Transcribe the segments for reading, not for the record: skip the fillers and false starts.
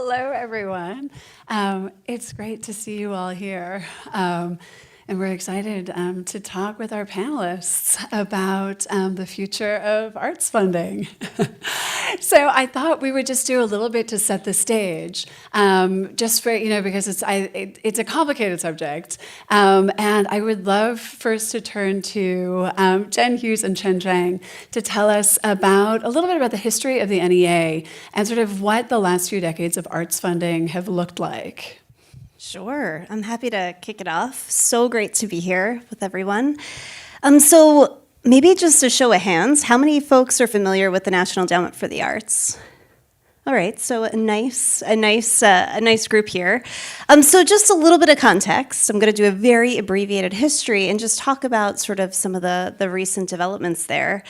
Hello, everyone. It's great to see you all here. And we're excited to talk with our panelists about the future of arts funding. So I thought we would just do a little bit to set the stage, just for, because it's a complicated subject. And I would love first to turn to Jenn, Hughes, and Chang to tell us a little bit about the history of the NEA and sort of what the last few decades of arts funding have looked like. Sure, I'm happy to kick it off. So great to be here with everyone. So maybe just a show of hands, how many folks are familiar with the National Endowment for the Arts? All right, so a nice group here. So just a little bit of context. I'm going to do a very abbreviated history and just talk about sort of some of the recent developments there.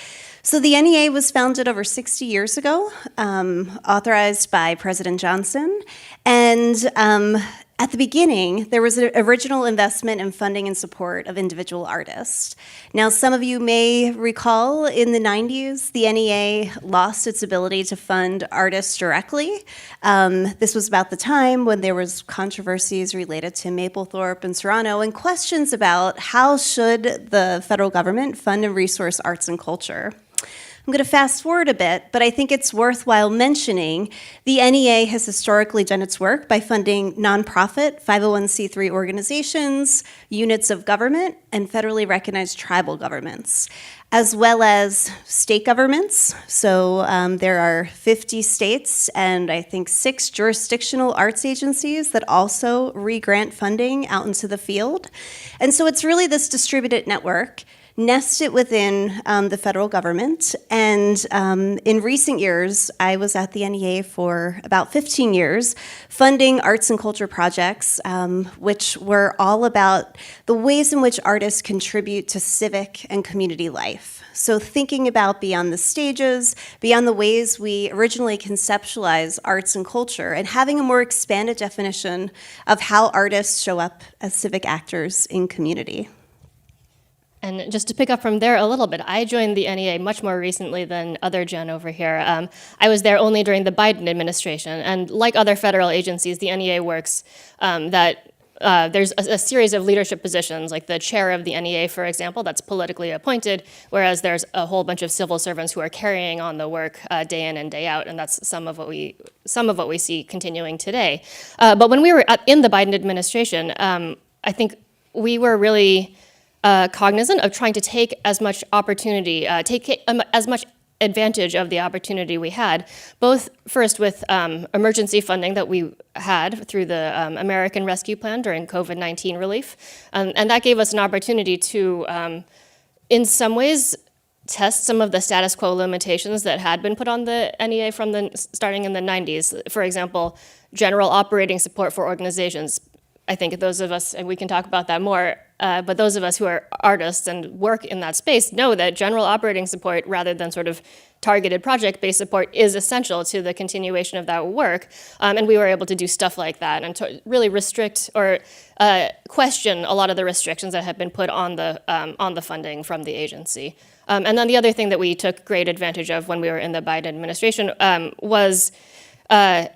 So the NEA was founded over 60 years ago, authorized by President Johnson, and at the beginning, there was an original investment in funding and support of individual artists. Now, some of you may recall in the 90s, the NEA lost its ability to fund artists directly. This was about the time when there was controversies related to Mapplethorpe and Serrano and questions about how should the federal government fund and resource arts and culture. I'm going to fast forward a bit, but I think it's worthwhile mentioning the NEA has historically done its work by funding nonprofit 501c3 organizations, units of government, and federally recognized tribal governments, as well as state governments. So there are 50 states and I think 6 jurisdictional arts agencies that also re-grant funding out into the field. And so it's really this distributed network nested within the federal government. And in recent years, I was at the NEA for about 15 years, funding arts and culture projects, which were all about the ways in which artists contribute to civic and community life. So thinking about beyond the stages, beyond the ways we originally conceptualize arts and culture, and having a more expanded definition of how artists show up as civic actors in community. And just to pick up from there a little bit, I joined the NEA much more recently than other Jenn over here. I was there only during the Biden administration, and like other federal agencies, the NEA works there's a series of leadership positions, like the chair of the NEA, for example, that's politically appointed, whereas there's a whole bunch of civil servants who are carrying on the work day in and day out, and that's some of what we see continuing today. But when we were in the Biden administration, I think we were really cognizant of trying to take as much opportunity, as much advantage of the opportunity we had, both first with emergency funding that we had through the American Rescue Plan during COVID-19 relief. And that gave us an opportunity to, in some ways, test some of the status quo limitations that had been put on the NEA starting in the 90s. For example, general operating support for organizations. I think those of us, and we can talk about that more, but those of us who are artists and work in that space know that general operating support, rather than sort of targeted project-based support, is essential to the continuation of that work. And we were able to do stuff like that and to really restrict or question a lot of the restrictions that have been put on the funding from the agency. And then the other thing that we took great advantage of when we were in the Biden administration was an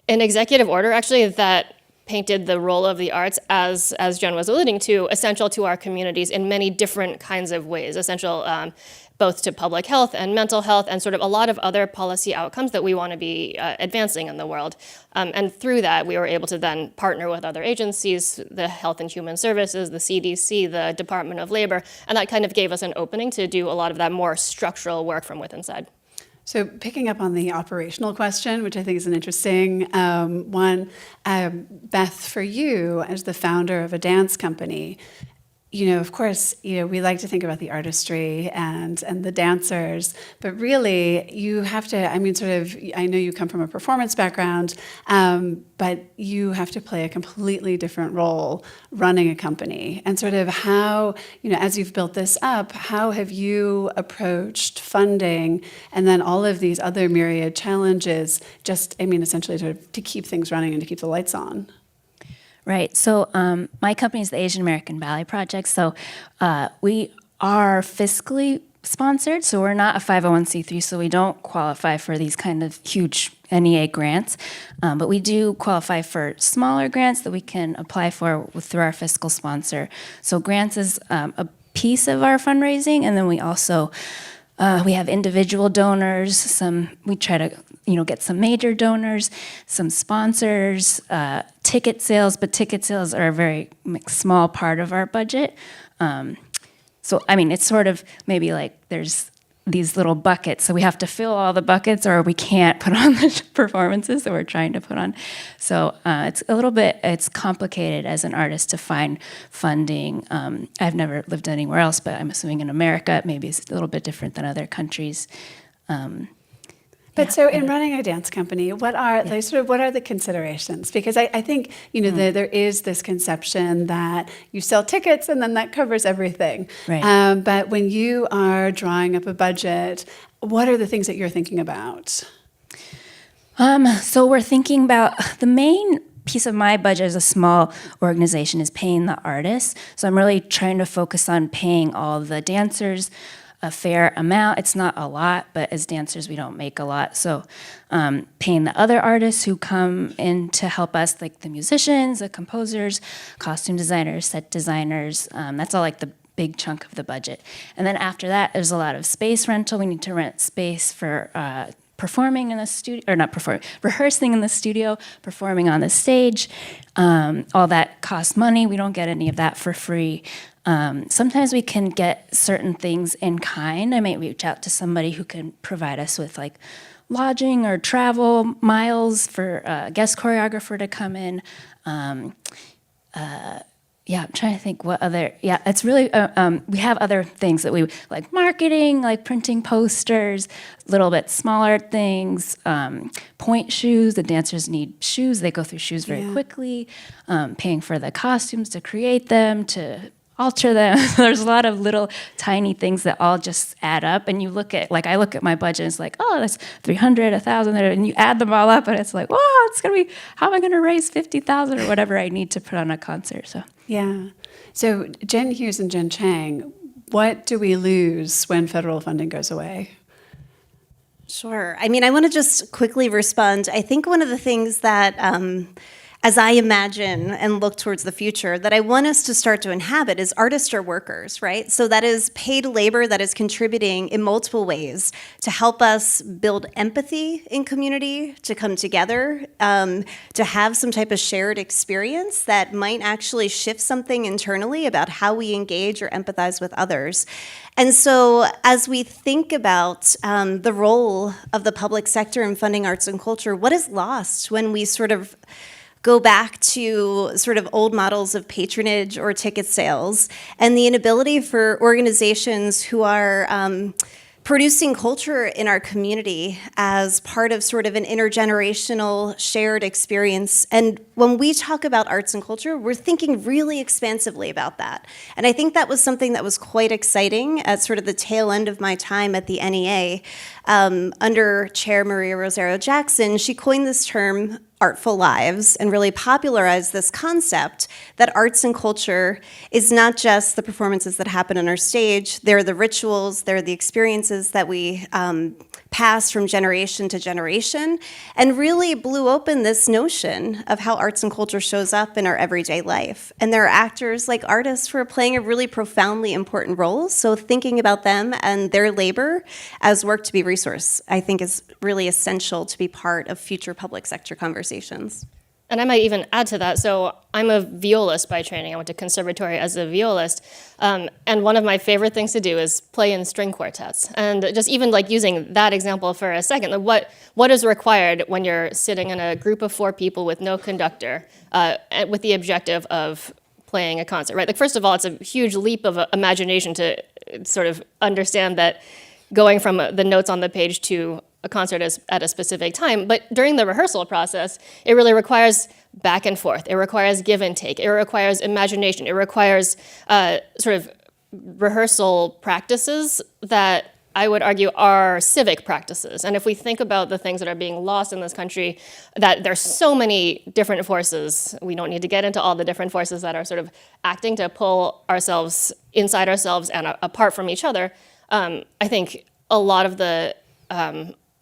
executive order, actually, that painted the role of the arts, as Jenn was alluding to, essential to our communities in many different kinds of ways, essential both to public health and mental health and sort of a lot of other policy outcomes that we want to be advancing in the world. And through that, we were able to then partner with other agencies, the Health and Human Services, the CDC, the Department of Labor, and that kind of gave us an opening to do a lot of that more structural work from within inside. So picking up on the operational question, which I think is an interesting one, Beth, for you as the founder of a dance company, of course, we like to think about the artistry and the dancers, but really you have to, I know you come from a performance background, but you have to play a completely different role running a company. And sort of how, as you've built this up, how have you approached funding and then all of these other myriad challenges, essentially to keep things running and to keep the lights on? Right. So my company is the Asian American Ballet Project. So we are fiscally sponsored. So we're not a 501c3. So we don't qualify for these kind of huge NEA grants, but we do qualify for smaller grants that we can apply for through our fiscal sponsor. So grants is a piece of our fundraising, and then we also we have individual donors. We try to get some major donors, some sponsors, ticket sales, but ticket sales are a very small part of our budget. So I mean, it's sort of maybe like there's these little buckets, so we have to fill all the buckets, or we can't put on the performances that we're trying to put on. So it's complicated as an artist to find funding. I've never lived anywhere else, but I'm assuming in America, maybe it's a little bit different than other countries. But so in running a dance company, what are the considerations? Because I think there is this conception that you sell tickets and then that covers everything. Right. But when you are drawing up a budget, what are the things that you're thinking about? So we're thinking about the main piece of my budget as a small organization is paying the artists. So I'm really trying to focus on paying all the dancers a fair amount. It's not a lot, but as dancers, we don't make a lot. So paying the other artists who come in to help us, like the musicians, the composers, costume designers, set designers, that's all like the big chunk of the budget. And then after that, there's a lot of space rental. We need to rent space for performing in the studio, or not performing, rehearsing in the studio, performing on the stage. All that costs money. We don't get any of that for free. Sometimes we can get certain things in kind. I might reach out to somebody who can provide us with like lodging or travel miles for a guest choreographer to come in. I'm trying to think what other, it's really, we have other things that we, like marketing, like printing posters, little bit smaller things, point shoes, the dancers need shoes, they go through shoes very quickly, paying for the costumes to create them, to alter them. There's a lot of little tiny things that all just add up, and you look at, like I look at my budget, and it's like, oh, that's 300, 1,000, and you add them all up, and it's like, wow, it's gonna be, how am I gonna raise 50,000 or whatever I need to put on a concert? So yeah. So Jenn Hughes and Jenn Chang, what do we lose when federal funding goes away? Sure. I mean, I want to just quickly respond. I think one of the things that as I imagine and look towards the future, that I want us to start to inhabit is artists or workers, right? So that is paid labor that is contributing in multiple ways to help us build empathy in community, to come together, to have some type of shared experience that might actually shift something internally about how we engage or empathize with others. And so as we think about the role of the public sector in funding arts and culture, what is lost when we sort of go back to sort of old models of patronage or ticket sales, and the inability for organizations who are producing culture in our community as part of sort of an intergenerational shared experience. And when we talk about arts and culture, we're thinking really expansively about that. And I think that was something that was quite exciting at sort of the tail end of my time at the NEA. Under Chair Maria Rosario Jackson, she coined this term, artful lives, and really popularized this concept that arts and culture is not just the performances that happen on our stage, they're the rituals, they're the experiences that we pass from generation to generation, and really blew open this notion of how arts and culture shows up in our everyday life. And there are actors like artists who are playing a really profoundly important role, so thinking about them and their labor as work to be resourced, I think is really essential to be part of future public sector conversations. And I might even add to that. So I'm a violist by training. I went to conservatory as a violist. And one of my favorite things to do is play in string quartets. And just even like using that example for a second, like what is required when you're sitting in a group of 4 people with no conductor, with the objective of playing a concert, right? Like, first of all, it's a huge leap of imagination to sort of understand that going from the notes on the page to a concert at a specific time. But during the rehearsal process, it really requires back and forth. It requires give and take. It requires imagination. It requires sort of rehearsal practices that I would argue are civic practices. And if we think about the things that are being lost in this country, that there's so many different forces. We don't need to get into all the different forces that are sort of acting to pull ourselves inside ourselves and apart from each other. I think a lot of the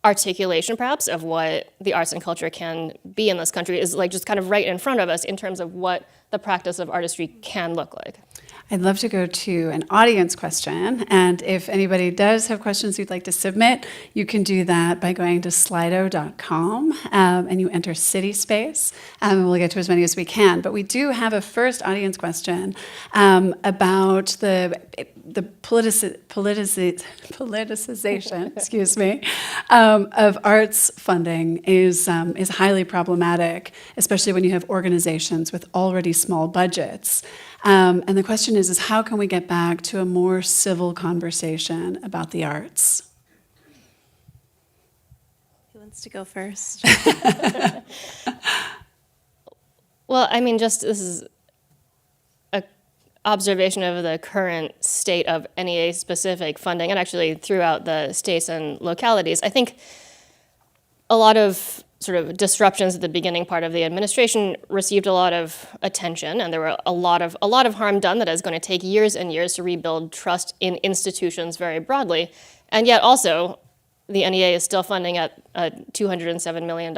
articulation perhaps of what the arts and culture can be in this country is like just kind of right in front of us in terms of what the practice of artistry can look like. I'd love to go to an audience question, and if anybody does have questions you'd like to submit, you can do that by going to slido.com and you enter CitySpace, and we'll get to as many as we can. But we do have a first audience question about the politicization, excuse me, of arts funding is highly problematic, especially when you have organizations with already small budgets. And the question is how can we get back to a more civil conversation about the arts? Who wants to go first? Well, I mean, just this is an observation of the current state of NEA specific funding and actually throughout the states and localities. I think a lot of sort of disruptions at the beginning part of the administration received a lot of attention, and there were a lot of harm done that is going to take years and years to rebuild trust in institutions very broadly. And yet also, the NEA is still funding at a $207 million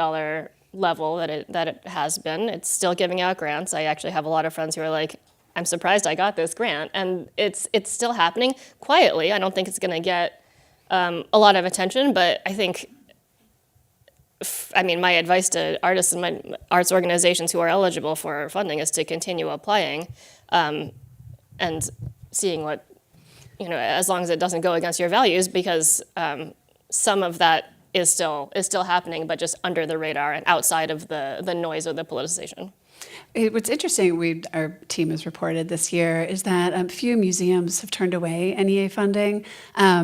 level that it has been. It's still giving out grants. I actually have a lot of friends who are like, I'm surprised I got this grant. And it's still happening quietly. I don't think it's going to get a lot of attention, but I think my advice to artists and my arts organizations who are eligible for funding is to continue applying and seeing what, as long as it doesn't go against your values, because some of that is still happening, but just under the radar and outside of the noise of the politicization. What's interesting, our team has reported this year, is that few museums have turned away NEA funding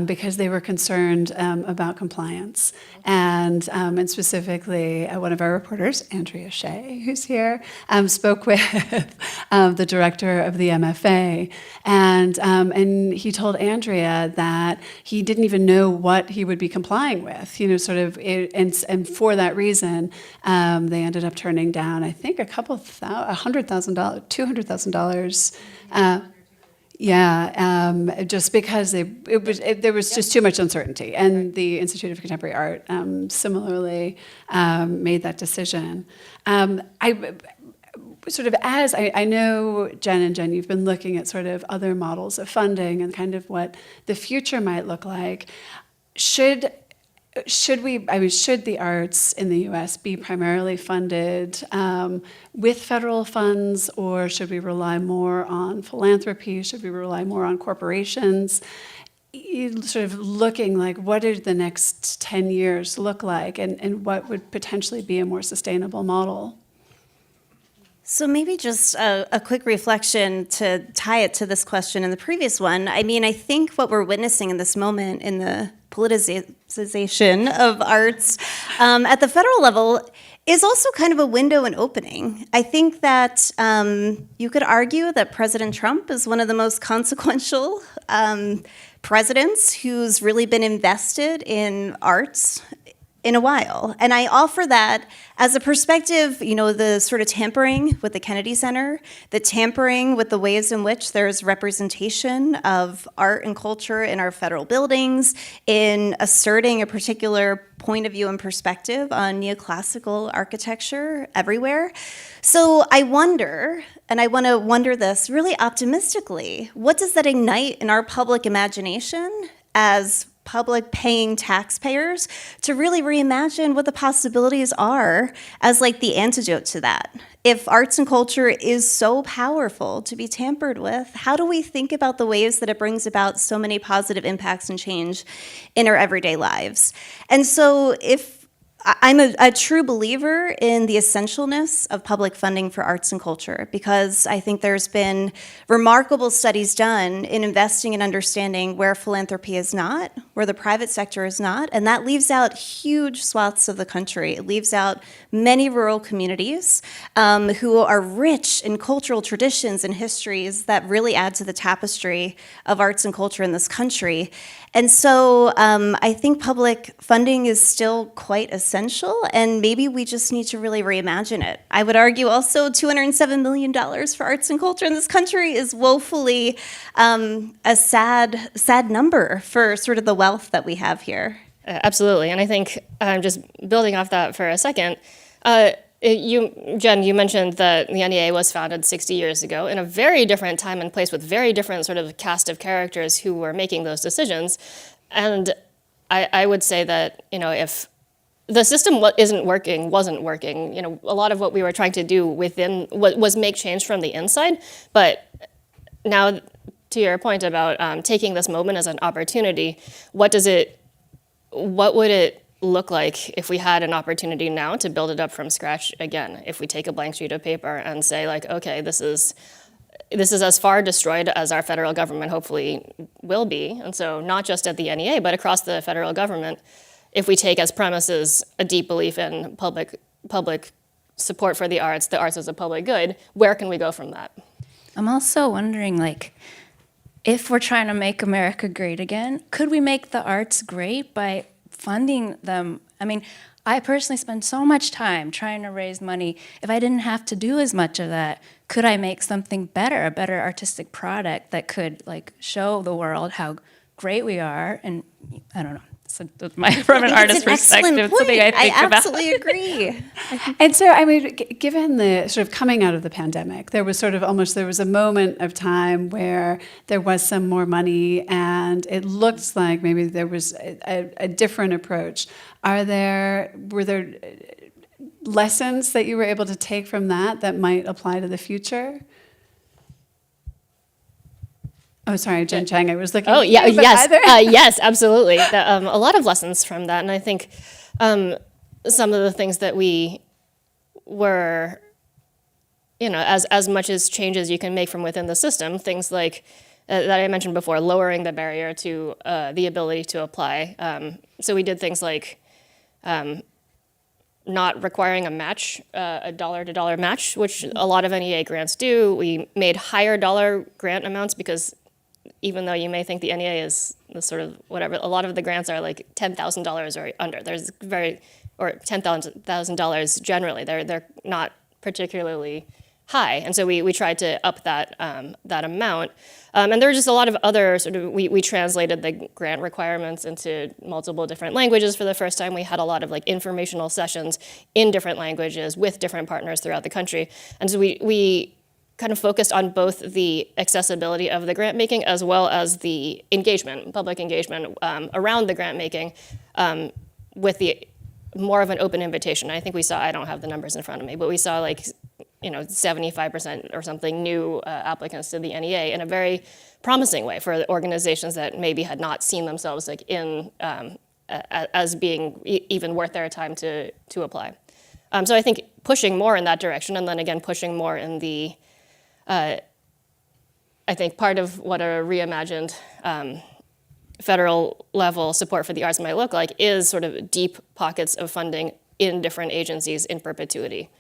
because they were concerned about compliance. And specifically, one of our reporters, Andrea Shea, who's here, spoke with the director of the MFA. And he told Andrea that he didn't even know what he would be complying with, and for that reason, they ended up turning down, I think, $100,000, $200,000, just because there was just too much uncertainty, and the Institute of Contemporary Art similarly made that decision. I know, Jenn and Jenn, you've been looking at sort of other models of funding and kind of what the future might look like. Should the arts in the U.S. be primarily funded with federal funds, or should we rely more on philanthropy? Should we rely more on corporations? Sort of looking like, what do the next 10 years look like, and what would potentially be a more sustainable model? So maybe just a quick reflection to tie it to this question and the previous one. I mean, I think what we're witnessing in this moment in the politicization of arts at the federal level is also kind of a window and opening. I think that you could argue that President Trump is one of the most consequential presidents who's really been invested in arts in a while. And I offer that as a perspective, the sort of tampering with the Kennedy Center, the tampering with the ways in which there's representation of art and culture in our federal buildings, in asserting a particular point of view and perspective on neoclassical architecture everywhere. So I wonder, and I want to wonder this really optimistically, what does that ignite in our public imagination as public paying taxpayers to really reimagine what the possibilities are as like the antidote to that? If arts and culture is so powerful to be tampered with, how do we think about the ways that it brings about so many positive impacts and change in our everyday lives? And so I'm a true believer in the essentialness of public funding for arts and culture, because I think there's been remarkable studies done in investing and understanding where philanthropy is not, where the private sector is not, and that leaves out huge swaths of the country. It leaves out many rural communities who are rich in cultural traditions and histories that really add to the tapestry of arts and culture in this country. And so I think public funding is still quite essential, and maybe we just need to really reimagine it. I would argue also $207 million for arts and culture in this country is woefully a sad number for sort of the wealth that we have here. Absolutely. And I think just building off that for a second, Jenn, you mentioned that the NEA was founded 60 years ago in a very different time and place with very different sort of cast of characters who were making those decisions. And I would say that, if the system wasn't working, a lot of what we were trying to do within was make change from the inside. But now, to your point about taking this moment as an opportunity, what would it look like if we had an opportunity now to build it up from scratch again? If we take a blank sheet of paper and say, like, okay, this is as far destroyed as our federal government hopefully will be, and so not just at the NEA, but across the federal government, if we take as premises a deep belief in public support for the arts as a public good, where can we go from that? I'm also wondering, like, if we're trying to make America great again, could we make the arts great by funding them? I mean, I personally spend so much time trying to raise money. If I didn't have to do as much of that, could I make something better, a better artistic product that could show the world how great we are? And I don't know. So from an artist perspective, it's something I think about. I absolutely agree. And so, I mean, given the sort of coming out of the pandemic, there was a moment of time where there was some more money and it looked like maybe there was a different approach. Were there lessons that you were able to take from that might apply to the future? Oh, sorry, Jen Chang, I was looking at you, but yes. either. Yes, absolutely. A lot of lessons from that. And I think some of the things that we were, as much as changes you can make from within the system, things like that I mentioned before, lowering the barrier to the ability to apply. So we did things like not requiring a match, a dollar-to-dollar match, which a lot of NEA grants do. We made higher dollar grant amounts because even though you may think the NEA is the sort of whatever, a lot of the grants are like $10,000 or under. There's or $10,000 generally. They're not particularly high, and so we tried to up that amount. And there were just a lot of other we translated the grant requirements into multiple different languages for the first time. We had a lot of informational sessions in different languages with different partners throughout the country, and so we kind of focused on both the accessibility of the grant making as well as the public engagement around the grant making with the more of an open invitation. I think we saw, I don't have the numbers in front of me, but we saw 75% or something new applicants to the NEA in a very promising way for organizations that maybe had not seen themselves as being even worth their time to apply. So I think pushing more in that direction, and then again pushing more in the I think part of what a reimagined federal level support for the arts might look like is sort of deep pockets of funding in different agencies in perpetuity,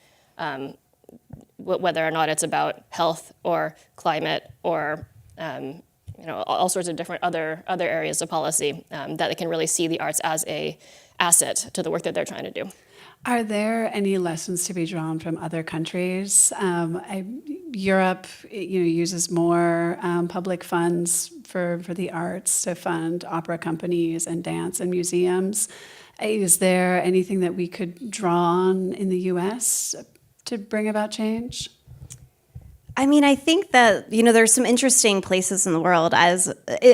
whether or not it's about health or climate or all sorts of different other areas of policy that they can really see the arts as a asset to the work that they're trying to do. Are there any lessons to be drawn from other countries? Europe, uses more public funds for the arts to fund opera companies and dance and museums. Is there anything that we could draw on in the U.S. to bring about change? I mean, I think that, there's some interesting places in the world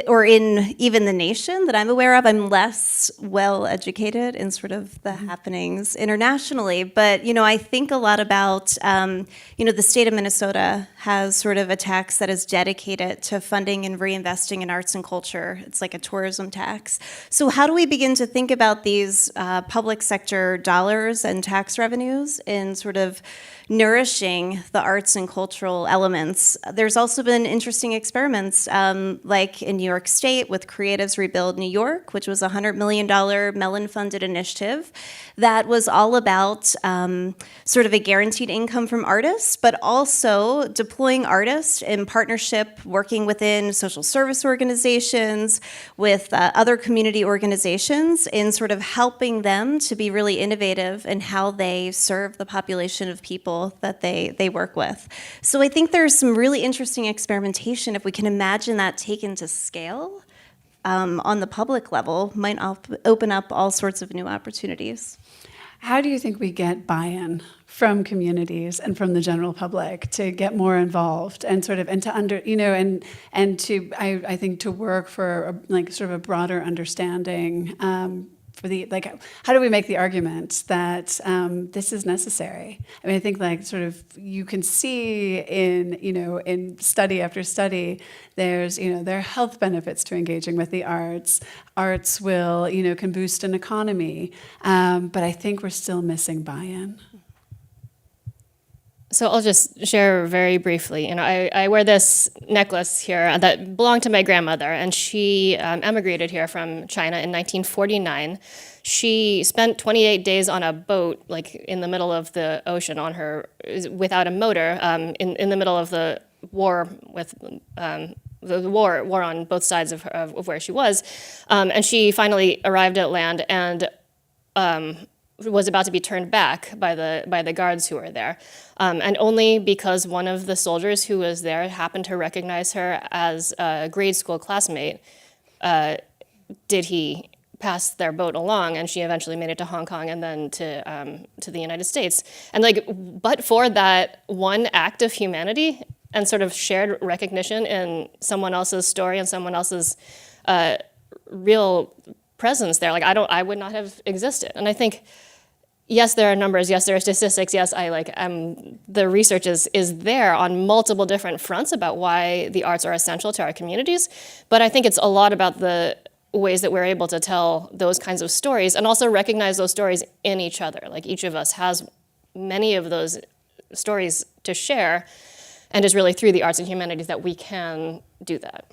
or in even the nation that I'm aware of. I'm less well educated in sort of the happenings internationally, but, I think a lot about, the state of Minnesota has sort of a tax that is dedicated to funding and reinvesting in arts and culture. It's like a tourism tax. So how do we begin to think about these public sector dollars and tax revenues in sort of nourishing the arts and cultural elements? There's also been interesting experiments, like in New York State with Creatives Rebuild New York, which was a $100 million Mellon-funded initiative that was all about sort of a guaranteed income from artists, but also deploying artists in partnership, working within social service organizations, with other community organizations in sort of helping them to be really innovative in how they serve the population of people that they work with. So I think there's some really interesting experimentation if we can imagine that taken to scale. on the public level might open up all sorts of new opportunities. How do you think we get buy-in from communities and from the general public to get more involved and sort of and to and to I think to work for sort of a broader understanding for the how do we make the argument that this is necessary? I mean, I think sort of you can see in study after study there's there are health benefits to engaging with the arts. Arts will can boost an economy, but I think we're still missing buy-in. So I'll just share very briefly. I wear this necklace here that belonged to my grandmother, and she emigrated here from China in 1949. She spent 28 days on a boat, in the middle of the ocean, without a motor, in the middle of the war with the war on both sides of where she was, and she finally arrived at land and was about to be turned back by the guards who were there. And only because one of the soldiers who was there happened to recognize her as a grade school classmate did he pass their boat along, and she eventually made it to Hong Kong and then to the United States. And but for that one act of humanity and sort of shared recognition in someone else's story and someone else's real presence there, I would not have existed. And I think, yes, there are numbers. Yes, there are statistics. Yes, the research is there on multiple different fronts about why the arts are essential to our communities. But I think it's a lot about the ways that we're able to tell those kinds of stories and also recognize those stories in each other. Each of us has many of those stories to share, and it's really through the arts and humanities that we can do that.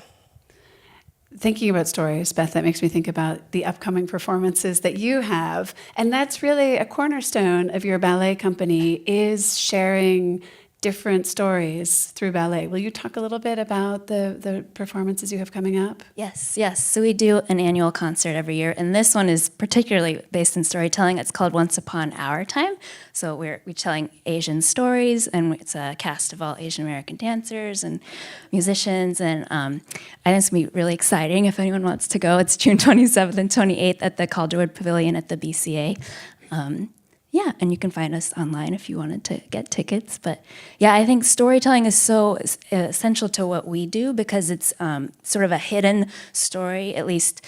Thinking about stories, Beth, that makes me think about the upcoming performances that you have. And that's really a cornerstone of your ballet company, is sharing different stories through ballet. Will you talk a little bit about the performances you have coming up? Yes. So we do an annual concert every year, and this one is particularly based in storytelling. It's called Once Upon Our Time. So we're telling Asian stories, and it's a cast of all Asian American dancers and musicians, and I think it's going to be really exciting if anyone wants to go. It's June 27th and 28th at the Calderwood Pavilion at the BCA. Yeah, and you can find us online if you wanted to get tickets. But yeah, I think storytelling is so essential to what we do because it's sort of a hidden story, at least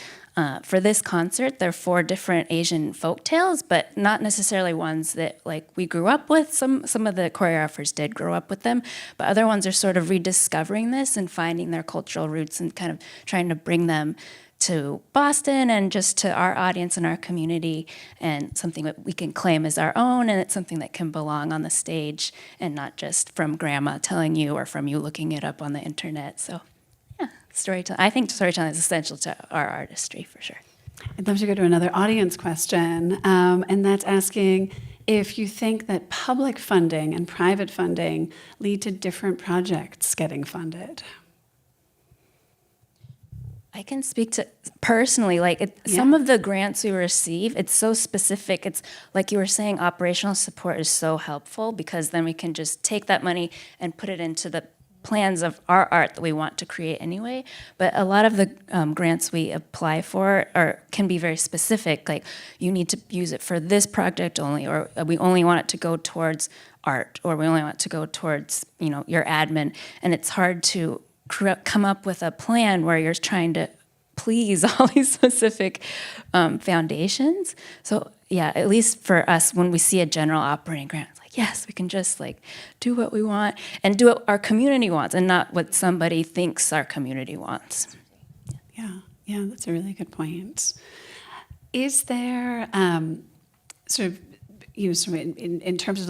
for this concert. There are 4 different Asian folk tales, but not necessarily ones that we grew up with. Some of the choreographers did grow up with them, but other ones are sort of rediscovering this and finding their cultural roots and kind of trying to bring them to Boston and just to our audience and our community, and something that we can claim as our own, and it's something that can belong on the stage and not just from grandma telling you or from you looking it up on the internet. So yeah, storytelling. I think storytelling is essential to our artistry for sure. I'd love to go to another audience question, and that's asking if you think that public funding and private funding lead to different projects getting funded. I can speak to personally, some of the grants we receive, it's so specific. It's like you were saying, operational support is so helpful because then we can just take that money and put it into the plans of our art that we want to create anyway. But a lot of the grants we apply for can be very specific, like you need to use it for this project only, or we only want it to go towards art, or we only want it to go towards your admin, and it's hard to come up with a plan where you're trying to please all these specific foundations. So yeah, at least for us, when we see a general operating grant, it's like, yes, we can just do what we want and do what our community wants and not what somebody thinks our community wants. Yeah, that's a really good point. Is there sort of in terms of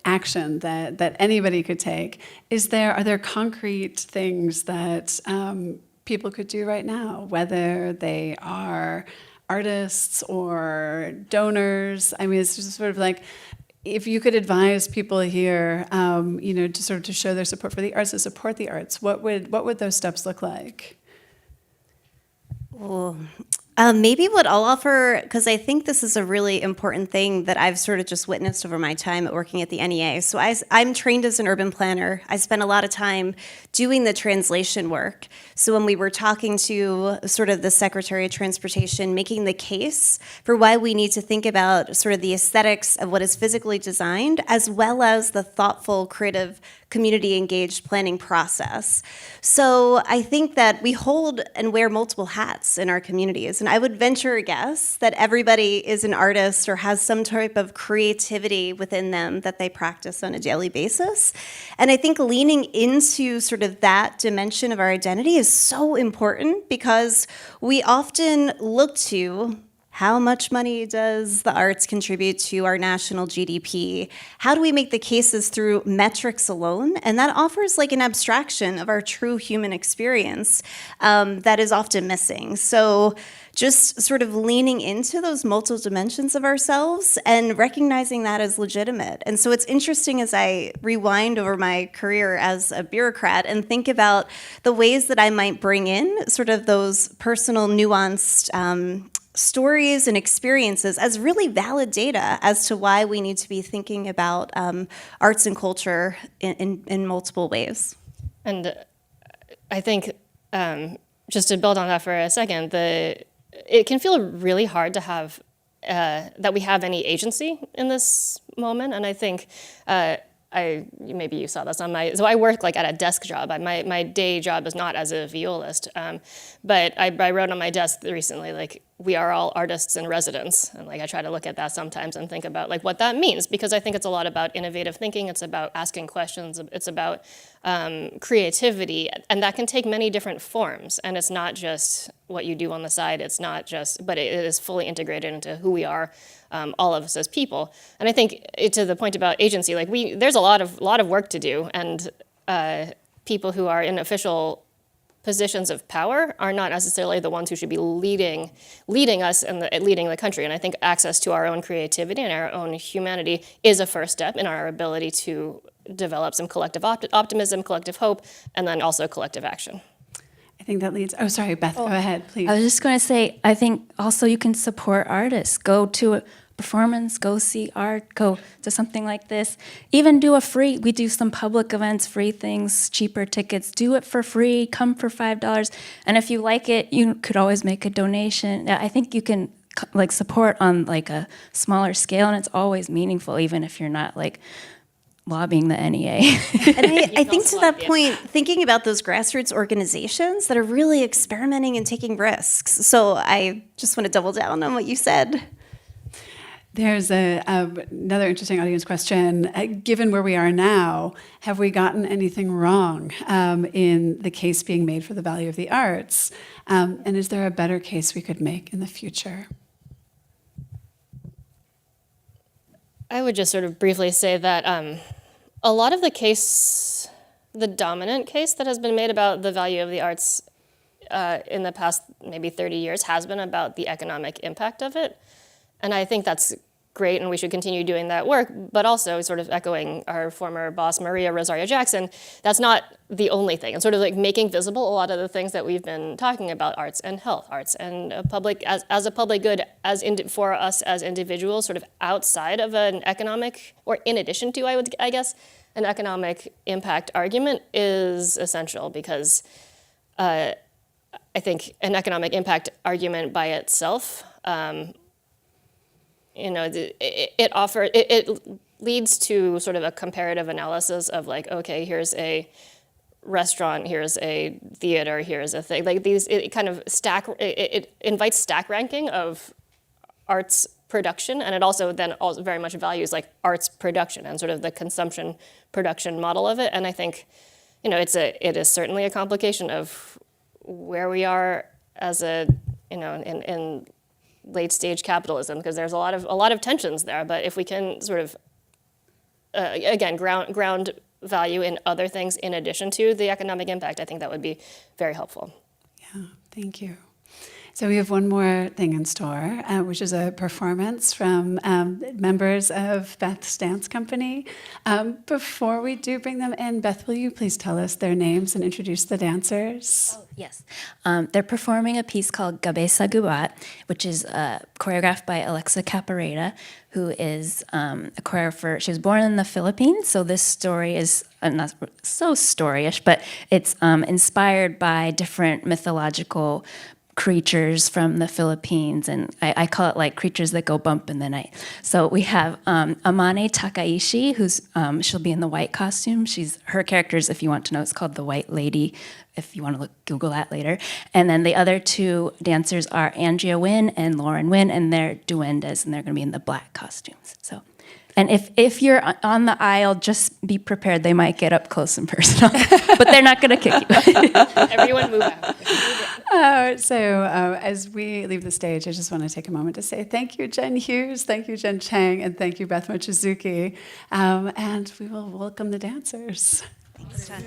action that anybody could take, are there concrete things that people could do right now, whether they are artists or donors? I mean, it's just sort of if you could advise people here, to show their support for the arts, to support the arts, what would those steps look like? Well, Maybe what I'll offer, because I think this is a really important thing that I've sort of just witnessed over my time at working at the NEA. So I'm trained as an urban planner. I spent a lot of time doing the translation work. So when we were talking to sort of the Secretary of Transportation, making the case for why we need to think about sort of the aesthetics of what is physically designed, as well as the thoughtful, creative, community-engaged planning process. So I think that we hold and wear multiple hats in our communities. And I would venture a guess that everybody is an artist or has some type of creativity within them that they practice on a daily basis. And I think leaning into sort of that dimension of our identity is so important because we often look to how much money does the arts contribute to our national GDP? How do we make the cases through metrics alone? And that offers like an abstraction of our true human experience that is often missing. So just sort of leaning into those multiple dimensions of ourselves and recognizing that as legitimate. And so it's interesting as I rewind over my career as a bureaucrat and think about the ways that I might bring in sort of those personal, nuanced stories and experiences as really valid data as to why we need to be thinking about arts and culture in multiple ways. And I think, just to build on that for a second, it can feel really hard to have, that we have any agency in this moment. And I think, maybe you saw this on so I work like at a desk job. My day job is not as a violist, but I wrote on my desk recently, like, we are all artists in residence. And like, I try to look at that sometimes and think about like what that means, because I think it's a lot about innovative thinking. It's about asking questions. It's about creativity, and that can take many different forms. And it's not just what you do on the side. It's not just, but it is fully integrated into who we are, all of us as people. And I think to the point about agency, like there's a lot of work to do, and people who are in official positions of power are not necessarily the ones who should be leading us and leading the country. And I think access to our own creativity and our own humanity is a first step in our ability to develop some collective optimism, collective hope, and then also collective action. I think that leads, oh, sorry, Beth, go ahead, please. I was just going to say, I think also you can support artists. Go to a performance, go see art, go to something like this. Even do we do some public events, free things, cheaper tickets. Do it for free, come for $5. And if you like it, you could always make a donation. I think you can like support on like a smaller scale, and it's always meaningful, even if you're not like lobbying the NEA. And I think to that point, thinking about those grassroots organizations that are really experimenting and taking risks. So I just want to double down on what you said. There's another interesting audience question. Given where we are now, have we gotten anything wrong in the case being made for the value of the arts? And is there a better case we could make in the future? I would just sort of briefly say that a lot of the dominant case that has been made about the value of the arts in the past maybe 30 years has been about the economic impact of it. And I think that's great, and we should continue doing that work, but also sort of echoing our former boss, Maria Rosario Jackson, that's not the only thing. And sort of like making visible a lot of the things that we've been talking about, arts and health, arts and public, as a public good, for us as individuals, sort of outside of an economic, or in addition to, I guess, an economic impact argument is essential, because I think an economic impact argument by itself, it leads to sort of a comparative analysis of like, okay, here's a restaurant, here's a theater, here's a thing. Like these, it kind of it invites stack ranking of arts production, and it also then also very much values like arts production and sort of the consumption production model of it. And I think, it is certainly a complication of where we are as a, in late stage capitalism, because there's a lot of tensions there. But if we can sort of again ground value in other things in addition to the economic impact, I think that would be very helpful. Yeah, thank you. So we have one more thing in store, which is a performance from members of Beth's dance company. Before we do bring them in, Beth, will you please tell us their names and introduce the dancers? Yes. They're performing a piece called Gabi Gubat, which is choreographed by Alexa Capareda, who is a choreographer. She was born in the Philippines, so this story is not so storyish, but it's inspired by different mythological creatures from the Philippines, and I call it like creatures that go bump in the night. So we have Amane Takaishi, who's she'll be in the white costume. Her characters, if you want to know, it's called the White Lady, if you want to Google that later. And then the other two dancers are Andrea Wynn and Lauren Wynn, and they're duendes, and they're going to be in the black costumes. So, and if you're on the aisle, just be prepared. They might get up close and personal, but they're not going to kick you. Everyone move out. As we leave the stage, I just want to take a moment to say thank you, Jenn Hughes, thank you, Jenn Chang, and thank you, Beth Mochizuki. And we will welcome the dancers. Thanks, Jen.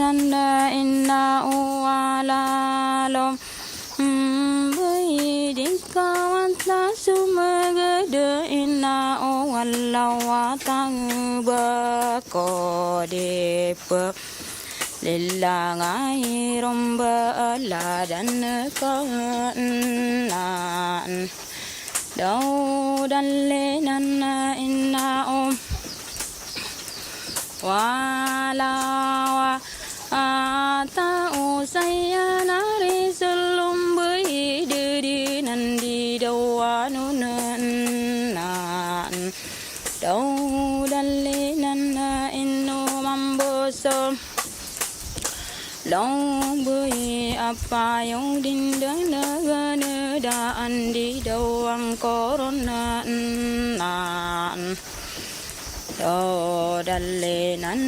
nanda inna ualalom bui dikawan la sumagada inna ualawatang ba ko de lilla ngai romba la dan con nan đâu dan le nan inna om wa la wa ta o sayana ri sulum bui đi nan đi đâu anu nan đâu dan le nan inno mambo so long bui apa yang dindang negara dan di đâu ang corona nan do dan le nan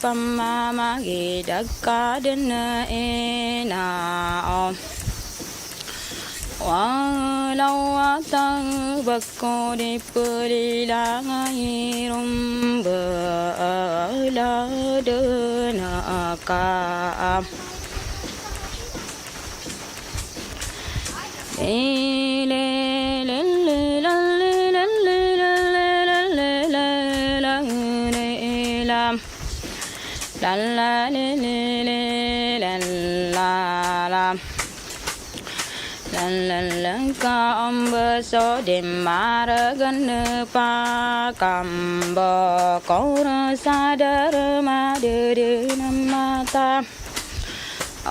pamama gi dakka den ena om wa law ta bakko de puri la ngai rom ba la de na ka le le le la le la le la le la le la la la le le la la la ka amba so de mar gan pa kam bo ko ra sa da ma de namata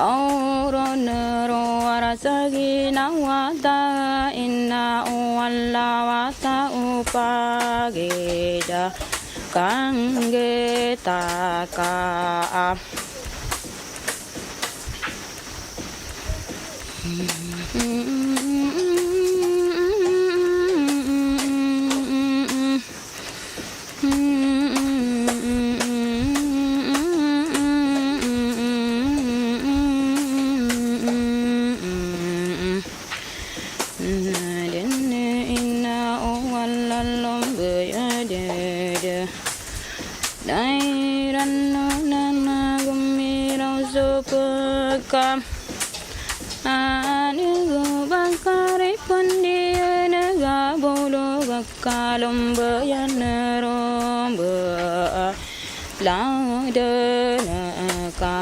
auron ro arasagi nawata inna walla wata upageda kange taka kalum bayan rom ba la de na ka